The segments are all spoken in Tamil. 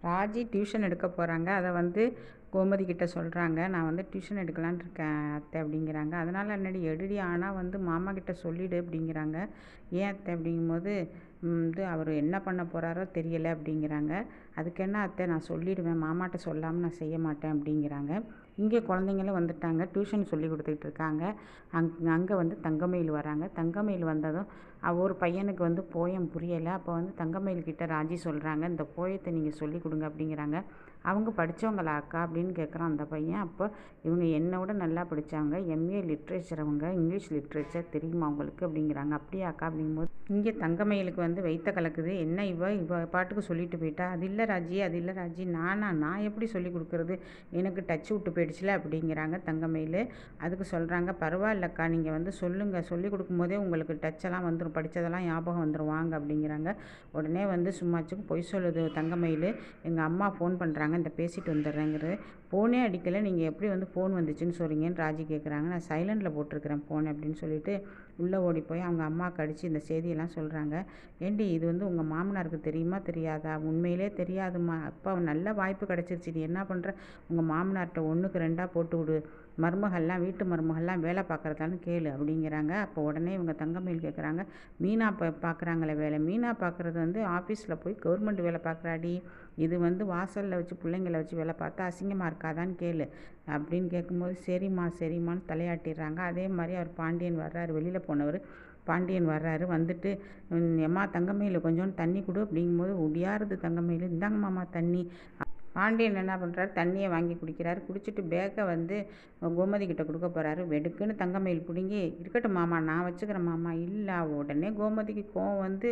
ராஜி டியூஷன் எடுக்க போகிறாங்க. அதை வந்து கோமதி கிட்ட சொல்கிறாங்க. நான் வந்து டியூஷன் எடுக்கலான்னு இருக்கேன் அத்தை அப்படிங்கிறாங்க. அதனால் என்னடி எடுடி, ஆனால் வந்து மாமா கிட்ட சொல்லிடு அப்படிங்கிறாங்க. ஏன் அத்தை அப்படிங்கும்போது வந்து அவர் என்ன பண்ண போகிறாரோ தெரியலை அப்படிங்கிறாங்க. அதுக்கு என்ன அத்தை, நான் சொல்லிடுவேன், மாமாட்ட சொல்லாமல் நான் செய்ய மாட்டேன் அப்படிங்கிறாங்க. இங்கே குழந்தைங்களும் வந்துட்டாங்க, டியூஷன் சொல்லி கொடுத்துக்கிட்டு இருக்காங்க. அங்கே வந்து தங்கமயில் வராங்க. தங்கமயில் வந்ததும் ஒரு பையனுக்கு வந்து போயம் புரியலை. அப்போ வந்து தங்கமயில் கிட்ட ராஜி சொல்கிறாங்க, இந்த போயத்தை நீங்கள் சொல்லி கொடுங்க அப்படிங்கிறாங்க. அவங்க படித்தவங்களா அக்கா அப்படின்னு கேட்குறான் அந்த பையன். அப்போ இவங்க என்னை விட நல்லா படித்தவங்க, எம்ஏ லிட்ரேச்சர், அவங்க இங்கிலீஷ் லிட்ரேச்சர் தெரியுமா அவங்களுக்கு அப்படிங்கிறாங்க. அப்படியா அக்கா அப்படிங்கும்போது இங்கே தங்கமயிலுக்கு வந்து வைத்த கலக்குது. என்ன இவ பாட்டுக்கு சொல்லிட்டு போயிட்டா, அது இல்லை ராஜி, அது இல்லை ராஜி, நான் எப்படி சொல்லி கொடுக்குறது, எனக்கு டச்சு விட்டு போயிடுச்சுல அப்படிங்கிறாங்க தங்கமயில். அதுக்கு சொல்கிறாங்க, பரவாயில்லக்கா, நீங்கள் வந்து சொல்லுங்கள், சொல்லி கொடுக்கும்போதே உங்களுக்கு டச்செல்லாம் வந்துடும், படித்ததெல்லாம் ஞாபகம் வந்துடும் வாங்க அப்படிங்கிறாங்க. உடனே வந்து சும்மாச்சுக்கு பொய் சொல்லுது தங்கமயில். எங்கள் அம்மா ஃபோன் பண்ணுறாங்க, இந்த பேசிட்டு வந்துடுறேங்கிறது. ஃபோனே அடிக்கலை, நீங்கள் எப்படி வந்து ஃபோன் வந்துச்சுன்னு சொல்கிறீங்கன்னு ராஜி கேட்குறாங்க. நான் சைலண்டில் போட்டிருக்கிறேன் ஃபோன் அப்படின்னு சொல்லிட்டு உள்ளே ஓடி போய் அவங்க அம்மாவுக்கு அடித்து இந்த செய்தியெல்லாம் சொல்கிறாங்க. ஏண்டி, இது வந்து உங்கள் மாமனாருக்கு தெரியுமா தெரியாதா? உண்மையிலே தெரியாதுமா. அப்போ நல்ல வாய்ப்பு கிடச்சிருச்சு, நீ என்ன பண்ணுற, உங்கள் மாமனார்கிட்ட 1க்கு 2 போட்டு விடு, மருமகள்லாம் வீட்டு மருமகள்லாம் வேலை பார்க்குறதான்னு கேளு அப்படிங்கிறாங்க. அப்போ உடனே இவங்க தங்கமயில் கேட்குறாங்க, மீனா பார்க்குறாங்களே வேலை, மீனா பார்க்குறது வந்து ஆஃபீஸில் போய் கவர்மெண்ட் வேலை பார்க்குறாடி, இது வந்து வாசலில் வச்சு பிள்ளைங்கள வச்சு வேலை பார்த்தா அசிங்கமாக இருக்காதான்னு கேளு அப்படின்னு கேட்கும்போது சரிம்மான்னு தலையாட்டிடுறாங்க. அதே மாதிரி அவர் பாண்டியன் வர்றாரு, வெளியில் போனவர் பாண்டியன் வர்றாரு. வந்துட்டு எம்மா தங்கமயில் கொஞ்சோண்டு தண்ணி கொடு அப்படிங்கும்போது ஒடியாருது தங்கமயில். இந்தாங்க மாமா தண்ணி. பாண்டியன் என்ன பண்ணுறாரு, தண்ணியை வாங்கி குடிக்கிறாரு. குடிச்சிட்டு பேக்கை வந்து கோமதி கிட்ட கொடுக்க போகிறாரு. வெடுக்குன்னு தங்கமயில் பிடுங்கி, இருக்கட்டும் மாமா, நான் வச்சுக்கிறேன் மாமா. இல்லை, உடனே கோமதிக்கு கோவம் வந்து,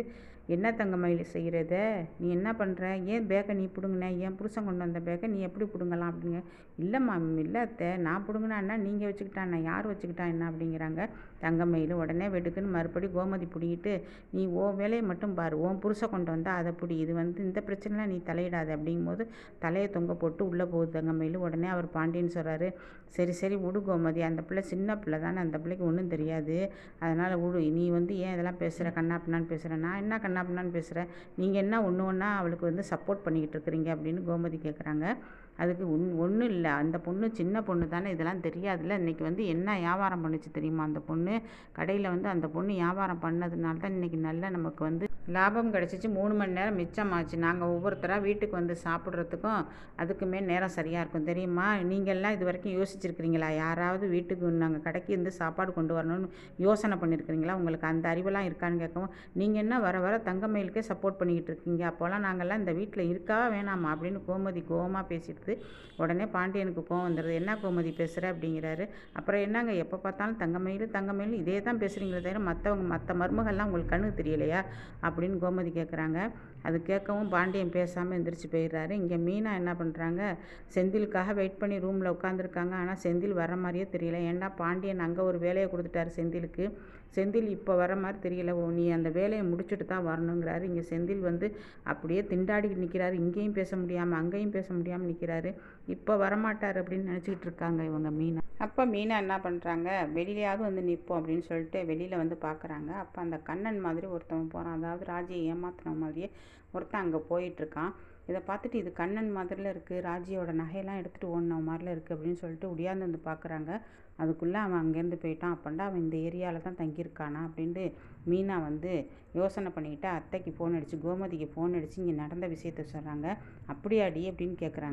என்ன தங்கமயில் செய்கிறத, நீ என்ன பண்ணுற, ஏன் பேக்கை நீ பிடுங்கின, என் புருஷன் கொண்டு வந்த பேக்கை நீ எப்படி பிடுங்கலாம் அப்படிங்க. இல்லைம்மா, இல்லை அத்தை, நான் பிடுங்கினா நீங்கள் வச்சுக்கிட்டா என்ன, யார் வச்சுக்கிட்டா என்ன அப்படிங்கிறாங்க தங்கமயில். உடனே வெடுக்குன்னு மறுபடி கோமதி பிடிங்கிட்டு, நீ வேலையை மட்டும் பாரு, உன் புருஷன் கொண்டு வந்தால் அதை பிடி, இது வந்து இந்த பிரச்சனைலாம் நீ தலையிடாது அப்படிங்கும்போது தலையை தொங்க போட்டு உள்ளே போகுது தங்கமயில். உடனே அவர் பாண்டியன் சொல்கிறாரு, சரி விடு கோமதி, அந்த பிள்ளை சின்ன பிள்ளை தானே, அந்த பிள்ளைக்கு ஒன்றும் தெரியாது, அதனால் விடு, நீ வந்து ஏன் இதெல்லாம் பேசுகிற, கண்ணாப்பின்னான்னு பேசுகிறேன், நான் என்ன கண்ணாப்பின்னான்னு பேசுகிறேன், நீங்கள் என்ன ஒன்றா அவளுக்கு வந்து சப்போர்ட் பண்ணிக்கிட்டு இருக்கிறீங்க அப்படின்னு கோமதி கேட்குறாங்க. அதுக்கு ஒன்றும் இல்லை, அந்த பொண்ணு சின்ன பொண்ணு தானே, இதெல்லாம் தெரியாதுல்ல, இன்றைக்கி வந்து என்ன வியாபாரம் பண்ணுச்சு தெரியுமா அந்த பொண்ணு, கடையில் வந்து அந்த பொண்ணு வியாபாரம் பண்ணதுனால தான் இன்றைக்கி நல்ல நமக்கு வந்து லாபம் கிடச்சிச்சு, 3 மணி நேரம் மிச்சமாச்சு, நாங்கள் ஒவ்வொருத்தராக வீட்டுக்கு வந்து சாப்பிட்றதுக்கும் அதுக்குமே நேரம் சரியாக இருக்கும் தெரியுமா, நீங்கள்லாம் இது வரைக்கும் யோசிச்சிருக்கிறீங்களா, யாராவது வீட்டுக்கு நாங்கள் கடைக்கு இருந்து சாப்பாடு கொண்டு வரணும்னு யோசனை பண்ணியிருக்கிறீங்களா, உங்களுக்கு அந்த அறிவெல்லாம் இருக்கான்னு கேட்கவும், நீங்கள் என்ன வர தங்கமயிலுக்கே சப்போர்ட் பண்ணிக்கிட்டு இருக்கீங்க, அப்போல்லாம் நாங்கள்லாம் இந்த வீட்டில் இருக்கவா வேணாமா அப்படின்னு கோமதி கோவமாக பேசிடுது. உடனே பாண்டியனுக்கு கோவம் வந்துடுது. என்ன கோமதி பேசுகிற அப்படிங்கிறாரு. அப்புறம் என்னங்க, எப்போ பார்த்தாலும் தங்கமயில் இதே தான் பேசுகிறீங்களே தவிர மற்ற மருமகள்லாம் உங்களுக்கு கண்ணுக்கு தெரியலையா அப்படின்னு கோமதி கேட்குறாங்க. அது கேட்கவும் பாண்டியன் பேசாமல் எந்திரிச்சு போயிடுறாரு. இங்கே மீனா என்ன பண்ணுறாங்க, செந்திலுக்காக வெயிட் பண்ணி ரூமில் உட்காந்துருக்காங்க. ஆனால் செந்தில் வர மாதிரியே தெரியல. ஏன்டா பாண்டியன் அங்கே ஒரு வேலையை கொடுத்துட்டாரு செந்திலுக்கு, செந்தில் இப்போ வர மாதிரி தெரியல, நீ அந்த வேலையை முடிச்சுட்டு தான் வரணுங்கிறாரு. இங்கே செந்தில் வந்து அப்படியே திண்டாடிக்கிட்டு நிற்கிறாரு, இங்கேயும் பேச முடியாமல் அங்கேயும் பேச முடியாமல் நிற்கிறாரு. இப்போ வரமாட்டார் அப்படின்னு நினச்சிக்கிட்டு இருக்காங்க இவங்க மீனா. அப்போ மீனா என்ன பண்ணுறாங்க, வெளியிலையாவது வந்து நிற்போம் அப்படின்னு சொல்லிட்டு வெளியில் வந்து பார்க்குறாங்க. அப்போ அந்த கண்ணன் மாதிரி ஒருத்தவன் போகிறான், அதாவது ராஜியை ஏமாத்தின மாதிரியே ஒருத்தன் அங்கே போயிட்டுருக்கான். இதை பார்த்துட்டு இது கண்ணன் மாதிரில இருக்குது, ராஜியோட நகையெல்லாம் எடுத்துகிட்டு ஓடின மாதிரில இருக்குது அப்படின்னு சொல்லிட்டு உடியாந்து வந்து பார்க்குறாங்க. அதுக்குள்ளே அவன் அங்கேருந்து போயிட்டான். அப்பண்டா அவன் இந்த ஏரியாவில் தான் தங்கியிருக்கானா அப்படின்ட்டு மீனா வந்து யோசனை பண்ணிக்கிட்டு அத்தைக்கு ஃபோன் அடித்து கோமதிக்கு ஃபோன் அடித்து இங்கே நடந்த விஷயத்த சொல்கிறாங்க. அப்படியாடி அப்படின்னு கேட்குறாங்க.